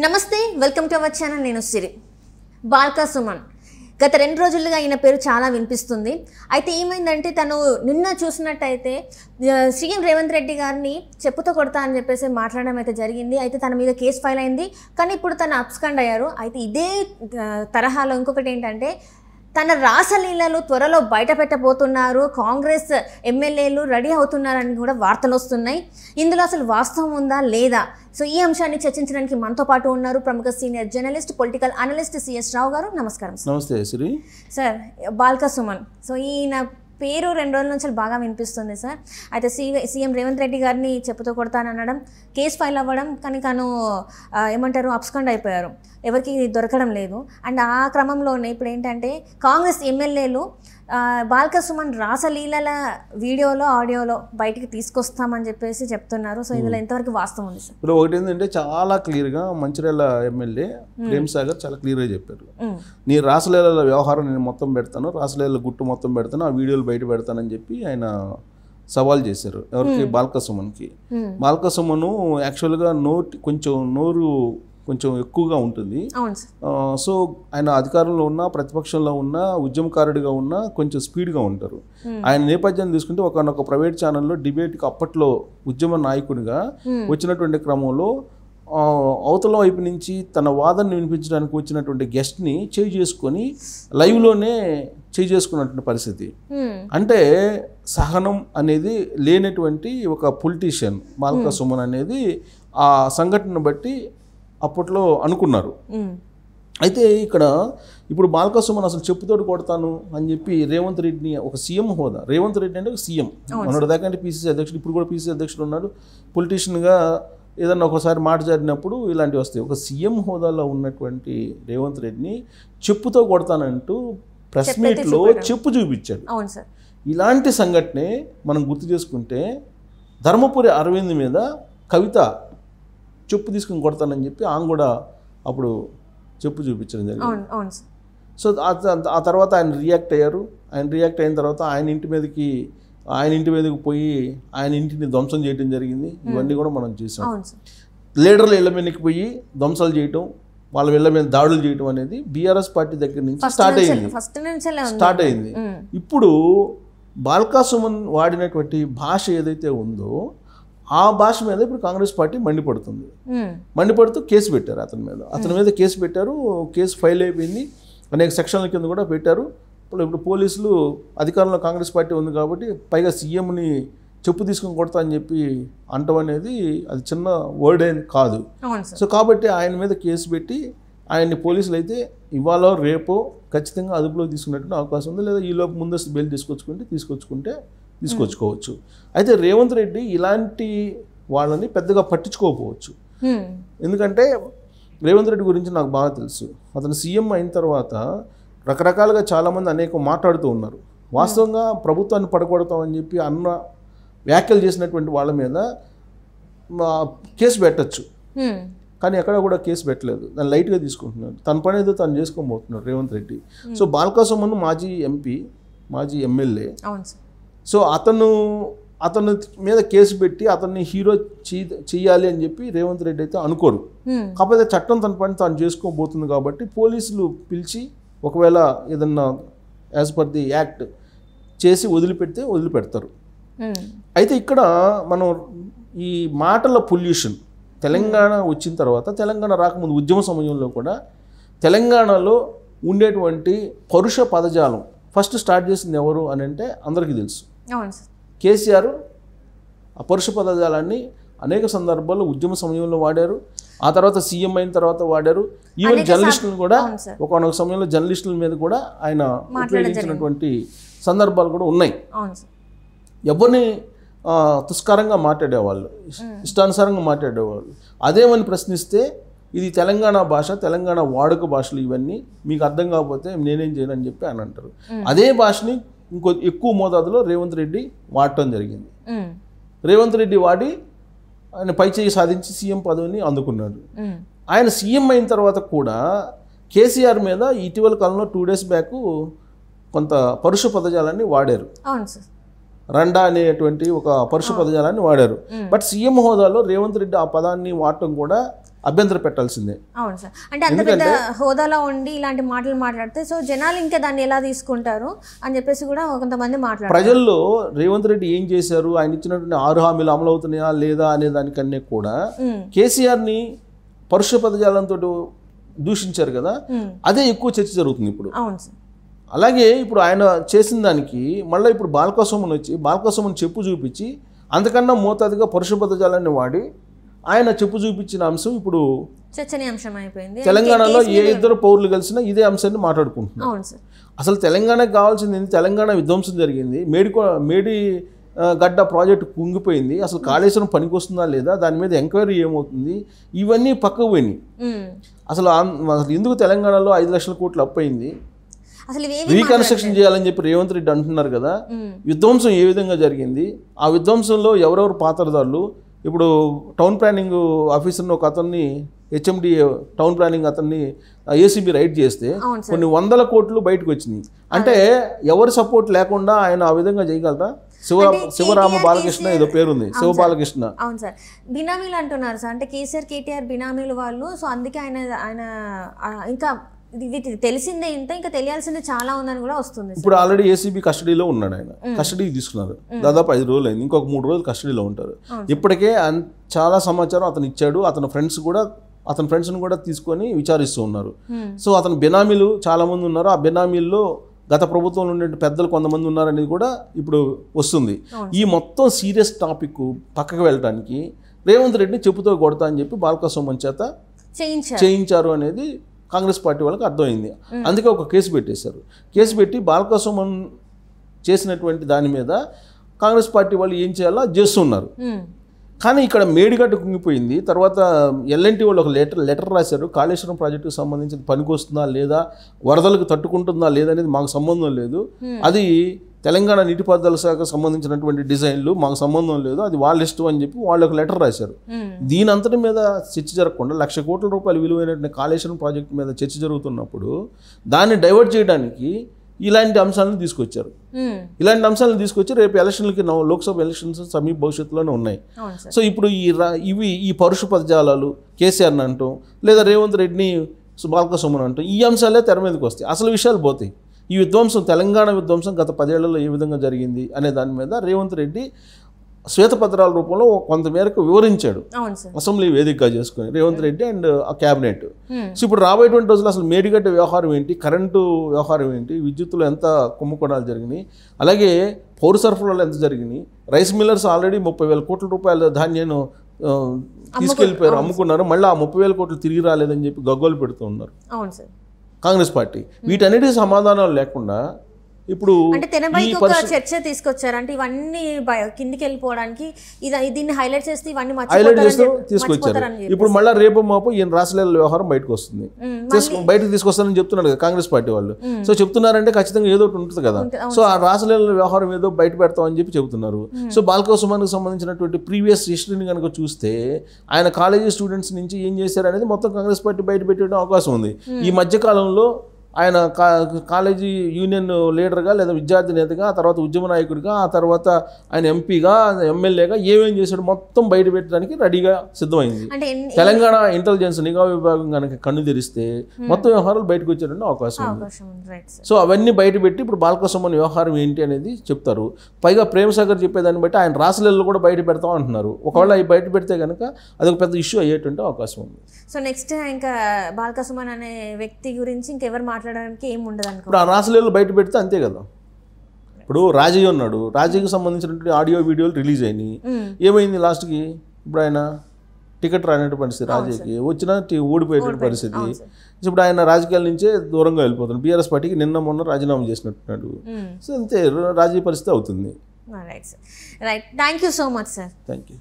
నమస్తే, welcome to our channel. నేను సిరి. బాల్కా సుమన్ గత 2 రోజులుగా ఈయన పేరు చాలా వినిపిస్తుంది. అయితే ఏమైందంటే తను నిన్న చూసినట్టయితే సీఎం రేవంత్ రెడ్డి గారిని చెప్పుతో కొడతా అని చెప్పేసి మాట్లాడడం అయితే జరిగింది. అయితే తన మీద కేసు ఫైల్ అయింది. కానీ ఇప్పుడు తను అబ్స్కాండ్ అయ్యారు. అయితే ఇదే తరహాలో ఇంకొకటి ఏంటంటే తన రాసలీలలు త్వరలో బయట పెట్టబోతున్నారు, కాంగ్రెస్ ఎమ్మెల్యేలు రెడీ అవుతున్నారని కూడా వార్తలు వస్తున్నాయి. ఇందులో అసలు వాస్తవం ఉందా లేదా? సో ఈ అంశాన్ని చర్చించడానికి మనతో పాటు ఉన్నారు ప్రముఖ senior journalist, political analyst CS Rao garu. నమస్కారం సార్. నమస్తే శ్రీ సార్. బాల్కా సుమన్, సో ఈయన పేరు 2 రోజుల నుంచి బాగా వినిపిస్తుంది సార్. అయితే సీఎం రేవంత్ రెడ్డి గారిని చెప్పుతో కొడతానడం, కేసు ఫైల్ అవ్వడం, కానీ తను ఏమంటారు అబ్స్కాండ్ అయిపోయారు, ఎవరికి దొరకడం లేదు. అండ్ ఆ క్రమంలోనే ఇప్పుడు ఏంటంటే కాంగ్రెస్ ఎమ్మెల్యేలు బాల్కా సుమన్ రాసలీలల వీడియోలో ఆడియోలో బయటికి తీసుకొస్తామని చెప్పేసి చెప్తున్నారు. సో ఇందులో ఎంతవరకు వాస్తవం ఉంది సార్? ఇప్పుడు ఒకటి ఏంటంటే చాలా క్లియర్గా మంచిర్యాల ఎమ్మెల్యే ప్రేమ్ సాగర్ చాలా క్లియర్గా చెప్పారు, నీ రాసలీలల వ్యవహారం నేను మొత్తం పెడతాను, రాసలీలల గుట్టు మొత్తం పెడతాను, ఆ వీడియోలు బయట పెడతానని చెప్పి ఆయన సవాల్ చేశారు. ఎవరికి? బాల్కా సుమన్కి. బాల్కా సుమన్ యాక్చువల్గా నోరు కొంచెం ఎక్కువగా ఉంటుంది. సో ఆయన అధికారంలో ఉన్న, ప్రతిపక్షంలో ఉన్న, ఉద్యమకారుడిగా ఉన్న కొంచెం స్పీడ్గా ఉంటారు. ఆయన నేపథ్యాన్ని తీసుకుంటే ఒకనొక ప్రైవేట్ ఛానల్లో డిబేట్కి అప్పట్లో ఉద్యమ నాయకుడిగా వచ్చినటువంటి క్రమంలో అవతల వైపు నుంచి తన వాదనని వినిపించడానికి వచ్చినటువంటి గెస్ట్ని చేసుకొని లైవ్లోనే చేసుకున్నటువంటి పరిస్థితి. అంటే సహనం అనేది లేనటువంటి ఒక పొలిటీషియన్ బాల్కా సుమన్ అనేది ఆ సంఘటనను బట్టి అప్పట్లో అనుకున్నారు. అయితే ఇప్పుడు బాల్కా సుమన్ అసలు చెప్పుతోడు కొడతాను అని చెప్పి రేవంత్ రెడ్డిని, ఒక సీఎం హోదా, రేవంత్ రెడ్డి అంటే ఒక సీఎం, మనోడు దాకా అంటే పీసీసీ అధ్యక్షుడు, ఇప్పుడు కూడా పీసీసీ అధ్యక్షుడు ఉన్నాడు. పొలిటీషియన్గా ఏదన్నా ఒకసారి మాట జరిగినప్పుడు ఇలాంటివి వస్తాయి. ఒక సీఎం హోదాలో ఉన్నటువంటి రేవంత్ రెడ్డిని చెప్పుతో కొడతానంటూ ప్రెస్ మీట్లో చెప్పు చూపించాడు. ఇలాంటి సంఘటనే మనం గుర్తు చేసుకుంటే ధర్మపురి అరవింద్ మీద కవిత చెప్పు తీసుకుని కొడతానని చెప్పి ఆమె కూడా అప్పుడు చెప్పు చూపించడం జరిగింది. సో ఆ తర్వాత ఆయన రియాక్ట్ అయ్యారు. ఆయన రియాక్ట్ అయిన తర్వాత ఆయన ఇంటి మీదకి పోయి ఆయన ఇంటిని ధ్వంసం చేయడం జరిగింది. ఇవన్నీ కూడా మనం చూసాం. లీడర్ల ఇళ్ల మీదకి పోయి ధ్వంసాలు చేయటం, వాళ్ళ ఇళ్ల మీద దాడులు చేయటం అనేది బీఆర్ఎస్ పార్టీ దగ్గర నుంచి స్టార్ట్ అయింది. ఇప్పుడు బాల్కా సుమన్ వాడినటువంటి భాష ఏదైతే ఉందో ఆ భాష మీద ఇప్పుడు కాంగ్రెస్ పార్టీ మండిపడుతూ కేసు పెట్టారు. అతని మీద కేసు పెట్టారు. కేసు ఫైల్ అయిపోయింది. అనేక సెక్షన్ల కింద కూడా పెట్టారు. ఇప్పుడు పోలీసులు అధికారంలో కాంగ్రెస్ పార్టీ ఉంది కాబట్టి పైగా సీఎంని చెప్పు తీసుకుని కొడతా అని చెప్పి అంటం అనేది అది చిన్న వర్డ్ ఏం కాదు. సో కాబట్టి ఆయన మీద కేసు పెట్టి ఆయన్ని పోలీసులు అయితే ఇవాళ రేపో ఖచ్చితంగా అదుపులో తీసుకున్నట్టు అవకాశం ఉంది. లేదా ఈలోపు ముందస్తు బెయిల్ తీసుకొచ్చుకోవచ్చు. అయితే రేవంత్ రెడ్డి ఇలాంటి వాళ్ళని పెద్దగా పట్టించుకోకపోవచ్చు. ఎందుకంటే రేవంత్ రెడ్డి గురించి నాకు బాగా తెలుసు. అతను సీఎం అయిన తర్వాత రకరకాలుగా చాలామంది అనేక మాట్లాడుతూ ఉన్నారు. వాస్తవంగా ప్రభుత్వాన్ని పడగొడతామని చెప్పి అన్న వ్యాఖ్యలు చేసినటువంటి వాళ్ళ మీద కేసు పెట్టచ్చు, కానీ ఎక్కడ కూడా కేసు పెట్టలేదు. దాన్ని లైట్గా తీసుకుంటున్నారు. తన పని ఏదో తను చేసుకోబోతున్నాడు రేవంత్ రెడ్డి. సో బాల్కా సుమన్ మాజీ ఎంపీ, మాజీ ఎమ్మెల్యే. సో అతను మీద కేసు పెట్టి అతన్ని హీరో చెయ్యాలి అని చెప్పి రేవంత్ రెడ్డి అయితే అనుకోరు. కాకపోతే చట్టం తన పని తాను చేసుకోబోతుంది కాబట్టి పోలీసులు పిలిచి ఒకవేళ ఏదన్నా యాజ్ పర్ ది యాక్ట్ చేసి వదిలిపెడతారు. అయితే ఇక్కడ మనం ఈ మాటల పొల్యూషన్ తెలంగాణ వచ్చిన తర్వాత, తెలంగాణ రాకముందు ఉద్యమ సమయంలో కూడా తెలంగాణలో ఉండేటువంటి పరుష పదజాలం ఫస్ట్ స్టార్ట్ చేసింది ఎవరు అని అంటే అందరికీ తెలుసు, కేసీఆర్. ఆ పరుష పదజాలాన్ని అనేక సందర్భాల్లో ఉద్యమ సమయంలో వాడారు. ఆ తర్వాత సీఎం అయిన తర్వాత వాడారు. ఈవెన్ జర్నలిస్టులు కూడా ఒకనొక సమయంలో జర్నలిస్టుల మీద కూడా ఆయన ఉపయోగించినటువంటి సందర్భాలు కూడా ఉన్నాయి. ఎవరిని తుస్కారంగా మాట్లాడేవాళ్ళు, ఇష్టానుసారంగా మాట్లాడేవాళ్ళు. అదేమని ప్రశ్నిస్తే ఇది తెలంగాణ భాష, తెలంగాణ వాడుక భాషలు, ఇవన్నీ మీకు అర్థం కాకపోతే నేనేం చేయను అని చెప్పి ఆయన అంటారు. అదే భాషని ఇంకో ఎక్కువ మోతాదులో రేవంత్ రెడ్డి వాడటం జరిగింది. రేవంత్ రెడ్డి వాడి ఆయన పైచేయి సాధించి సీఎం పదవిని అందుకున్నాడు. ఆయన సీఎం అయిన తర్వాత కూడా కేసీఆర్ మీద ఇటీవల కాలంలో 2 days బ్యాక్ కొంత పరుష పదజాలాన్ని వాడారు. రండా అనేటువంటి ఒక పరుష పదజాలాన్ని వాడారు. బట్ సీఎం హోదాలో రేవంత్ రెడ్డి ఆ పదాన్ని వాడటం కూడా అభ్యంతరం పెట్టాల్సిందే. అవును సార్, అంటే అంత పెద్ద హోదాలో ఉండి ఇలాంటి మాటలు మాట్లాడితే సో జనాలు ఇంకా దాన్ని ఎలా తీసుకుంటారు అని చెప్పేసి కూడా కొంతమంది మాట్లాడారు. ప్రజల్లో రేవంత్ రెడ్డి ఏం చేశారు, ఆయన ఇచ్చినటువంటి 6 హామీలు అమలు అవుతున్నాయా లేదా అనే దానికన్నా కూడా కేసీఆర్ని పరుష పదజాలంతో దూషించారు కదా, అదే ఎక్కువ చర్చ జరుగుతుంది ఇప్పుడు. అవును సార్. అలాగే ఇప్పుడు ఆయన చేసిన దానికి మళ్ళీ ఇప్పుడు బాల్కసుమన్ వచ్చి బాల్కసుమన్ చెప్పు చూపించి అంతకన్నా మోతాదుగా పరుష పదజాలాన్ని వాడి ఆయన చెప్పు చూపించిన అంశం ఇప్పుడు చర్చనీయాంశం అయిపోయింది. తెలంగాణలో ఏ ఇద్దరు పౌరులు కలిసినా ఇదే అంశాన్ని మాట్లాడుకుంటున్నారు. అవును సార్. అసలు తెలంగాణకు కావాల్సింది తెలంగాణ విధ్వంసం జరిగింది, మేడి గడ్డ ప్రాజెక్టు కుంగిపోయింది, అసలు కాళేశ్వరం పనికి వస్తుందా లేదా, దాని మీద ఎంక్వైరీ ఏమవుతుంది, ఇవన్నీ పక్కకు పోయినాయి. అసలు ఎందుకు తెలంగాణలో 5 లక్షల కోట్లు అప్పు అయింది, రీకన్స్ట్రక్షన్ చేయాలని చెప్పి రేవంత్ రెడ్డి అంటున్నారు కదా, విధ్వంసం ఏ విధంగా జరిగింది, ఆ విధ్వంసంలో ఎవరెవరు పాత్రదారులు. ఇప్పుడు టౌన్ ప్లానింగ్ ఆఫీసర్ని ఒక అతన్ని హెచ్ఎండి టౌన్ ప్లానింగ్ అతన్ని ఏసీబీ రైడ్ చేస్తే కొన్ని 100 కోట్లు బయటకు వచ్చినాయి. అంటే ఎవరి సపోర్ట్ లేకుండా ఆయన ఆ విధంగా చేయగలరా? శివరామ బాలకృష్ణ ఏదో పేరుంది, శివ బాలకృష్ణ. అవును సార్, బినామీలు అంటున్నారు సార్, అంటే కేసీఆర్ కేటీఆర్ బినామీలు వాళ్ళు. సో అందుకే ఆయన ఇంకా ఇది తెలిసిందే ఇంత, ఇంకా తెలియాల్సిందే చాలా ఉందని కూడా వస్తుంది. ఇప్పుడు ఆల్రెడీ ఏసీబీ కస్టడీలో ఉన్నాడు, ఆయన కస్టడీకి తీసుకున్నారు, దాదాపు 5 రోజులు అయింది, ఇంకొక 3 రోజులు కస్టడీలో ఉంటారు. ఇప్పటికే చాలా సమాచారం అతను ఇచ్చాడు, అతని ఫ్రెండ్స్ని కూడా తీసుకొని విచారిస్తూ ఉన్నారు. సో అతను బినామీలు చాలా మంది ఉన్నారు, ఆ బినామీల్లో గత ప్రభుత్వంలో ఉండే పెద్దలు కొంతమంది ఉన్నారనేది కూడా ఇప్పుడు వస్తుంది. ఈ మొత్తం సీరియస్ టాపిక్ పక్కకు వెళ్ళడానికి రేవంత్ రెడ్డిని చెప్పుతో కొడతా అని చెప్పి బాల్కసుమన్ చేత చేయించారు అనేది కాంగ్రెస్ పార్టీ వాళ్ళకి అర్థమైంది. అందుకే ఒక కేసు పెట్టేశారు. కేసు పెట్టి బాల్కసుమన్ చేసినటువంటి దాని మీద కాంగ్రెస్ పార్టీ వాళ్ళు ఏం చేయాలో చేస్తున్నారు. కానీ ఇక్కడ మేడిగడ్డ కుంగిపోయింది, తర్వాత ఎల్ఎన్టీ వాళ్ళు ఒక లెటర్ రాశారు, కాళేశ్వరం ప్రాజెక్టుకు సంబంధించి పనికి వస్తుందా లేదా, వరదలకు తట్టుకుంటుందా లేదా అనేది మాకు సంబంధం లేదు, అది తెలంగాణ నీటిపారుదల శాఖకు సంబంధించినటువంటి డిజైన్లు, మాకు సంబంధం లేదు, అది వాళ్ళ ఇష్టం అని చెప్పి వాళ్ళు ఒక లెటర్ రాశారు. దీని అంతటి మీద చర్చ జరగకుండా 1,00,000 కోట్ల రూపాయలు విలువైనటువంటి కాళేశ్వరం ప్రాజెక్టు మీద చర్చ జరుగుతున్నప్పుడు దాన్ని డైవర్ట్ చేయడానికి ఇలాంటి అంశాలను తీసుకొచ్చారు. ఇలాంటి అంశాలను తీసుకొచ్చి రేపు ఎలక్షన్లకి లోక్సభ ఎలక్షన్స్ సమీప భవిష్యత్తులోనే ఉన్నాయి. సో ఇప్పుడు ఈ పరుష పదజాలాలు కేసీఆర్ని అంటాం, లేదా రేవంత్ రెడ్డిని బాల్కసుమన్ అంటాం, ఈ అంశాలే తెర మీదకి వస్తాయి, అసలు విషయాలు పోతాయి. ఈ విధ్వంసం, తెలంగాణ విధ్వంసం గత 10 ఏళ్లలో ఏ విధంగా జరిగింది అనే దాని మీద రేవంత్ రెడ్డి శ్వేతపత్రాల రూపంలో కొంతమేరకు వివరించాడు, అసెంబ్లీ వేదికగా చేసుకుని రేవంత్ రెడ్డి అండ్ ఆ క్యాబినెట్. సో ఇప్పుడు రాబోయేటువంటి రోజులు అసలు మేడిగడ్డ వ్యవహారం ఏంటి, కరెంటు వ్యవహారం ఏంటి, విద్యుత్తులో ఎంత కుంభకోణాలు జరిగినాయి, అలాగే పౌర సరఫరాలు ఎంత జరిగినాయి, రైస్ మిల్లర్స్ ఆల్రెడీ 30,000 కోట్ల రూపాయల ధాన్యాన్ని తీసుకెళ్ళిపోయారు, అమ్ముకున్నారు, మళ్ళీ ఆ 30,000 కోట్లు తిరిగి రాలేదని చెప్పి గగ్గోలు పెడుతూ ఉన్నారు కాంగ్రెస్ పార్టీ. వీటన్నిటికీ సమాధానాలు లేకుండా ఇప్పుడు అంటే తెరపైకి ఒక చర్చ తీసుకొచ్చారు, అంటే ఇవన్నీ కిందికి వెళ్ళిపోవడానికి దీన్ని హైలైట్ చేస్తే ఇవన్నీ తీసుకొచ్చారు. ఇప్పుడు మళ్ళీ రేపు మాపు ఈయన రాసలీల వ్యవహారం బయటకు వస్తుంది, బయటకు తీసుకొస్తారని చెప్తున్నారు కదా కాంగ్రెస్ పార్టీ వాళ్ళు. సో చెప్తున్నారంటే ఖచ్చితంగా ఏదో ఒకటి ఉంటుంది కదా. సో ఆ రాసలీల వ్యవహారం ఏదో బయట పెడతామని చెప్పి చెబుతున్నారు. సో బాల్కసుమన్కి సంబంధించినటువంటి ప్రీవియస్ హిస్టరీని కనుక చూస్తే ఆయన కాలేజీ స్టూడెంట్స్ నుంచి ఏం చేశారు అనేది మొత్తం కాంగ్రెస్ పార్టీ బయట పెట్టే అవకాశం ఉంది. ఈ మధ్యకాలంలో ఆయన కాలేజీ యూనియన్ లీడర్గా లేదా విద్యార్థి నేతగా, ఆ తర్వాత ఉద్యమ నాయకుడిగా, ఆ తర్వాత ఆయన ఎంపీగా, ఎమ్మెల్యేగా ఏమేం చేశాడు మొత్తం బయట పెట్టడానికి రెడీగా సిద్ధమైంది. తెలంగాణ ఇంటెలిజెన్స్ నిఘా విభాగం కనుక కన్ను తెరిస్తే మొత్తం వ్యవహారాలు బయటకు వచ్చేటువంటి అవకాశం ఉంది. సో అవన్నీ బయట పెట్టి ఇప్పుడు బాల్కసుమన్ వ్యవహారం ఏంటి అనేది చెప్తారు. పైగా ప్రేమసాగర్ చెప్పేదాన్ని బట్టి ఆయన రాసలీలలు కూడా బయట పెడతాం అంటున్నారు. ఒకవేళ అవి బయట పెడితే కనుక అదొక పెద్ద ఇష్యూ అయ్యేటువంటి అవకాశం ఉంది. సో నెక్స్ట్ ఇంకా బాల్కసుమన్ అనే వ్యక్తి గురించి ఇంకెవరు మాట్లాడడానికి ఏం ఉండదు అనుకో. ఇప్పుడు ఆ రాసలీలలు బయట పెడితే అంతే కదా. ఇప్పుడు రాజయ్య ఉన్నాడు, రాజయ్యకి సంబంధించినటువంటి ఆడియో వీడియోలు రిలీజ్ అయినాయి, ఏమైంది లాస్ట్కి? ఇప్పుడు ఆయన టికెట్ రానటువంటి పరిస్థితి, రాజయ్యకి వచ్చిన ఓడిపోయేటువంటి పరిస్థితి. ఇప్పుడు ఆయన రాజకీయాల నుంచే దూరంగా వెళ్ళిపోతున్నాడు. బీఆర్ఎస్ పార్టీకి మొన్న రాజీనామా చేసినట్టున్నాడు. సో అంతే రాజకీయ పరిస్థితి అవుతుంది. Right, thank you so much sir. Thank you.